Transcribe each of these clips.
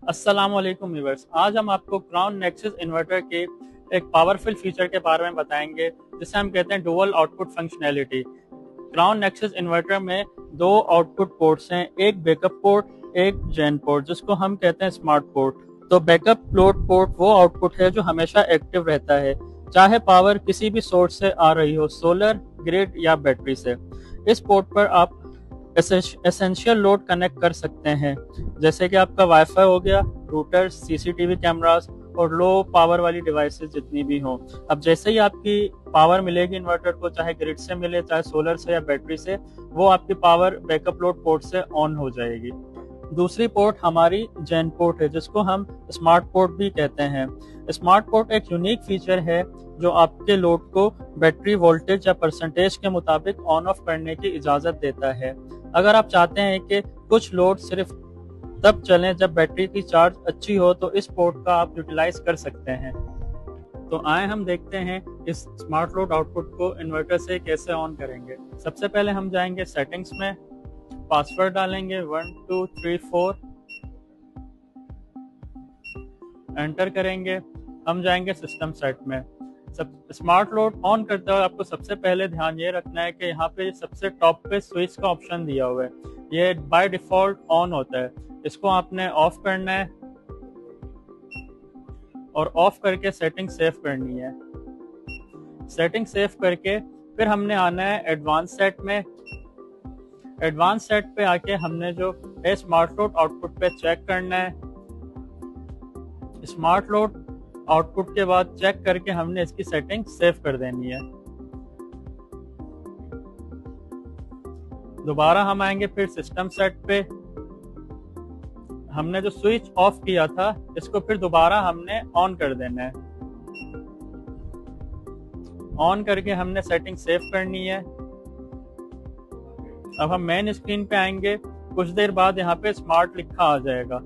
अस्सलाम वालेकुम व्यूअर्स। आज हम आपको क्राउन नेक्सस इन्वर्टर के एक पावरफुल फीचर के बारे में बताएंगे जिसे हम कहते हैं dual output functionality. Crown nexus inverter में दो आउटपुट पोर्ट्स हैं, एक बैकअप पोर्ट, एक जेन पोर्ट, जिसको हम कहते हैं स्मार्ट पोर्ट। तो बैकअप लोड पोर्ट वो आउटपुट है जो हमेशा एक्टिव रहता है, चाहे पावर किसी भी सोर्स से आ रही हो, सोलर, ग्रिड या बैटरी से। इस पोर्ट पर आप एसेंशियल लोड कनेक्ट कर सकते हैं, जैसे कि आपका वाईफाई हो गया, रूटर, सीसीटीवी कैमरास और लो पावर वाली डिवाइसेस जितनी भी हों। अब जैसे ही आपकी पावर मिलेगी इन्वर्टर को, चाहे ग्रिड से मिले, चाहे सोलर से या बैटरी से, वो आपकी पावर बैकअप लोड पोर्ट से ऑन हो जाएगी। दूसरी पोर्ट हमारी जेन पोर्ट है, जिसको हम स्मार्ट पोर्ट भी कहते हैं। स्मार्ट पोर्ट एक यूनिक फीचर है जो आपके लोड को बैटरी वोल्टेज या परसेंटेज के मुताबिक ऑन ऑफ करने की इजाजत देता है। अगर आप चाहते हैं कि कुछ लोड सिर्फ तब चलें जब बैटरी की चार्ज अच्छी हो, तो इस पोर्ट का आप यूटिलाइज कर सकते हैं। तो आए हम देखते हैं इस स्मार्ट लोड आउटपुट को इन्वर्टर से कैसे ऑन करेंगे। सबसे पहले हम जाएंगे सेटिंग्स में, पासवर्ड डालेंगे 1234, एंटर करेंगे। हम जाएंगे सिस्टम सेट में। स्मार्ट लोड ऑन करते हुए आपको सबसे पहले ध्यान ये रखना है कि यहाँ पे सबसे टॉप पे स्विच का ऑप्शन दिया हुआ है, ये बाय डिफॉल्ट ऑन होता है। इसको आपने ऑफ करना है और ऑफ करके सेटिंग सेव करनी है। सेटिंग सेव करके फिर हमने आना है एडवांस सेट में। एडवांस सेट पे आके हमने जो है स्मार्ट लोड आउटपुट पे चेक करना है। स्मार्ट लोड आउटपुट के बाद चेक करके हमने इसकी सेटिंग सेव कर देनी है। दोबारा हम आएंगे फिर सिस्टम सेट पे। हमने जो स्विच ऑफ किया था इसको फिर दोबारा हमने ऑन कर देना है। ऑन करके हमने सेटिंग सेव करनी है। अब हम मेन स्क्रीन पे आएंगे। कुछ देर बाद यहाँ पे स्मार्ट लिखा आ जाएगा।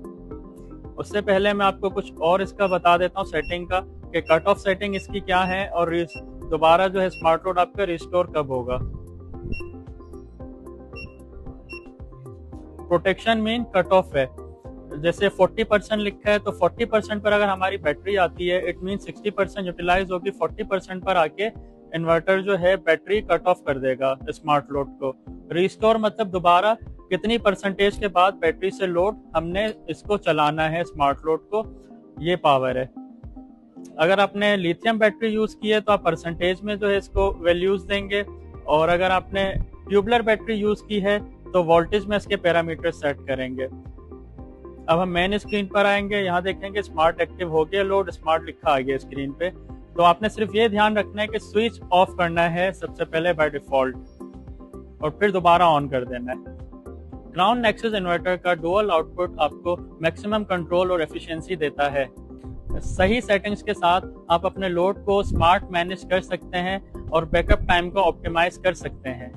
उससे पहले मैं आपको कुछ और इसका बता देता हूँ सेटिंग का, कि कट ऑफ सेटिंग इसकी क्या है और दोबारा जो है स्मार्ट लोड आपका रिस्टोर कब होगा। प्रोटेक्शन मीन कट ऑफ है। जैसे 40% लिखा है तो 40% पर अगर हमारी बैटरी आती है, इट मीन 60% यूटिलाइज होगी। 40% पर आके इन्वर्टर जो है बैटरी कट ऑफ कर देगा स्मार्ट लोड को। रिस्टोर मतलब दोबारा कितनी परसेंटेज के बाद बैटरी से लोड हमने इसको चलाना है स्मार्ट लोड को, ये पावर है। अगर आपने लिथियम बैटरी यूज की है तो आप परसेंटेज में जो है इसको वैल्यूज देंगे, और अगर आपने ट्यूबलर बैटरी यूज की है तो वोल्टेज में इसके पैरामीटर सेट करेंगे। अब हम मेन स्क्रीन पर आएंगे। यहाँ देखेंगे स्मार्ट एक्टिव हो गया लोड, स्मार्ट लिखा आ गया स्क्रीन पे। तो आपने सिर्फ ये ध्यान रखना है कि स्विच ऑफ करना है सबसे पहले बाय डिफॉल्ट, और फिर दोबारा ऑन कर देना है। क्राउन नेक्सस इन्वर्टर का डुअल आउटपुट आपको मैक्सिमम कंट्रोल और एफिशिएंसी देता है। सही सेटिंग्स के साथ आप अपने लोड को स्मार्ट मैनेज कर सकते हैं और बैकअप टाइम को ऑप्टिमाइज कर सकते हैं।